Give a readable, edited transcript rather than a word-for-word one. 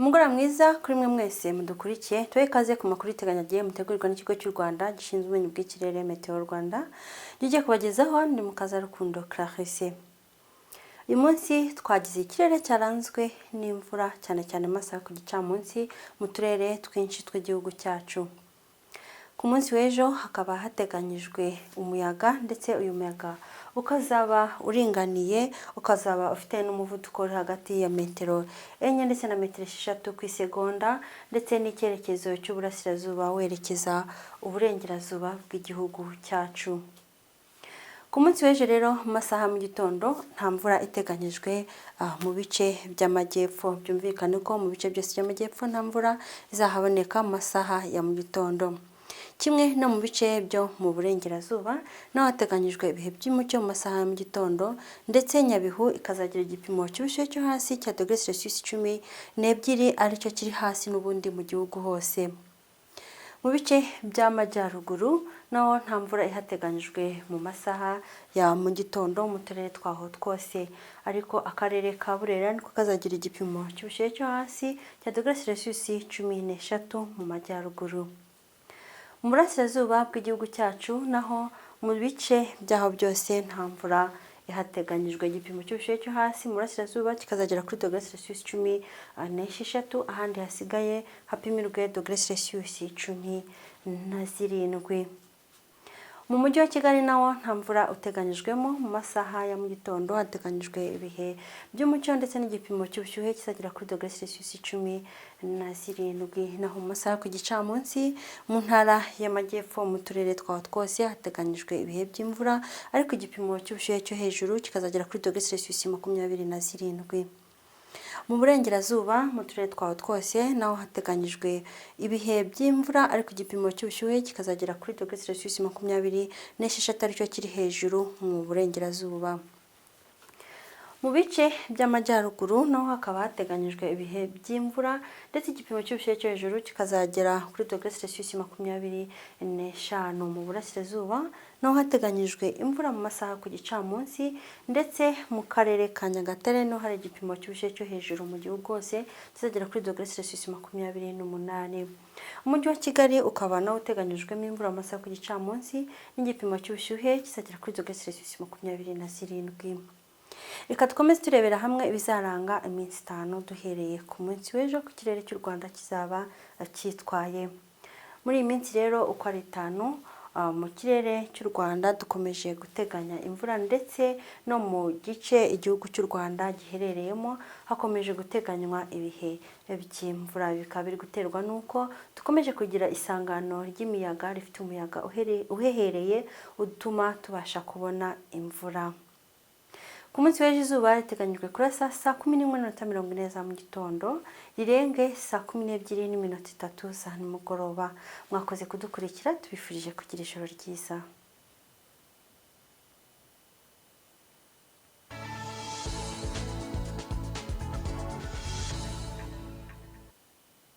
Umugoroba mwiza kuri mwe mwese mudukurikiye, tuwe ikaze ku makuru iteganyagiye mutegurirwa n'ikigo cy'u Rwanda gishinzwe ubumenyi bw'ikirere Meteo Rwanda. Giye kubagezaho ndi mu Kazarukundo Clarisse. Uyu munsi twagize ikirere cyaranzwe n'imvura cyane cyane masaha ku gicamunsi mu turere twinshi tw'igihugu cyacu. Ku munsi w'ejo hakaba hateganyijwe umuyaga, ndetse uyu muyaga ukazaba uringaniye, ukazaba ufite n'umuvuduko uri hagati ya metero 4 ndetse na metero 6 ku isegonda, ndetse n'icyerekezo cy'uburasirazuba werekeza uburengerazuba bw'igihugu cyacu. Ku munsi w'ejo rero mu masaha mu gitondo nta mvura iteganyijwe mu bice by'amajyepfo. Byumvikane ko mu bice byose by'amajyepfo nta mvura izahaboneka mu masaha ya mu gitondo. Kimwe no mu bice byo mu burengerazuba naho hateganyijwe ibihe by'umucyo mu masaha ya mu gitondo, ndetse Nyabihu ikazagira igipimo cy'ubushyuhe cyo hasi cya -12 aricyo kiri hasi n'ubundi mu gihugu hose. Mu bice by'amajyaruguru naho nta mvura ihateganyijwe mu masaha ya mu gitondo mu turere twaho twose, ariko akarere ka Burera niko kazagira igipimo cy'ubushyuhe cyo hasi cya -13 mu majyaruguru. Mu burasirazuba bw'igihugu cyacu naho mu bice byaho byose nta mvura ihateganyijwe. Igipimo cy'ubushyuhe cyo hasi mu burasirazuba kikazagera kuri -16, ahandi hasigaye hapimirwe -17. Mu mujyi wa Kigali nawo nta mvura uteganyijwemo. Mu masaha ya mu gitondo hateganyijwe ibihe by'umucyo ndetse n'igipimo cy'ubushyuhe kizagera kuri -17. Naho mu masaha ku gicamunsi mu ntara y'amajyepfo mu turere twaho twose hateganyijwe ibihe by'imvura, ariko igipimo cy'ubushyuhe cyo hejuru kikazagera kuri -27. Mu burengerazuba mu turere twaho twose naho hateganyijwe ibihe by'imvura, ariko igipimo cy'ubushyuhe kikazagera kuri -26 aricyo kiri hejuru mu burengerazuba. Mu bice by'amajyaruguru naho hakaba hateganyijwe ibihe by'imvura, ndetse igipimo cy'ubushyuhe cyo hejuru kikazagera kuri -25. Mu burasirazuba naho hateganyijwe imvura mu masaha ku gicamunsi, ndetse mu karere ka Nyagatare naho hari igipimo cy'ubushyuhe cyo hejuru mu gihugu hose kizagera kuri -28. Umujyi wa Kigali ukaba nawo uteganyijwemo imvura mu masaha ku gicamunsi n'igipimo cy'ubushyuhe kizagera kuri -27. Reka dukomeze turebera hamwe ibizaranga iminsi 5 duhereye ku munsi w'ejo ku kirere cy'u Rwanda kizaba cyitwaye. Muri iyi minsi rero uko ari 5 mu kirere cy'u Rwanda dukomeje guteganya imvura, ndetse no mu gice igihugu cy'u Rwanda giherereyemo hakomeje guteganywa ibihe by'imvura. Bikaba biri guterwa n'uko dukomeje kugira isangano ry'imiyaga rifite umuyaga uhehereye utuma tubasha kubona imvura. Ku munsi w'ejo izuba riteganyijwe kurasa saa 11:40 za mu gitondo, rirenge saa 12:03 za nimugoroba. Mwakoze kudukurikira, tubifurije kugira ijoro ryiza.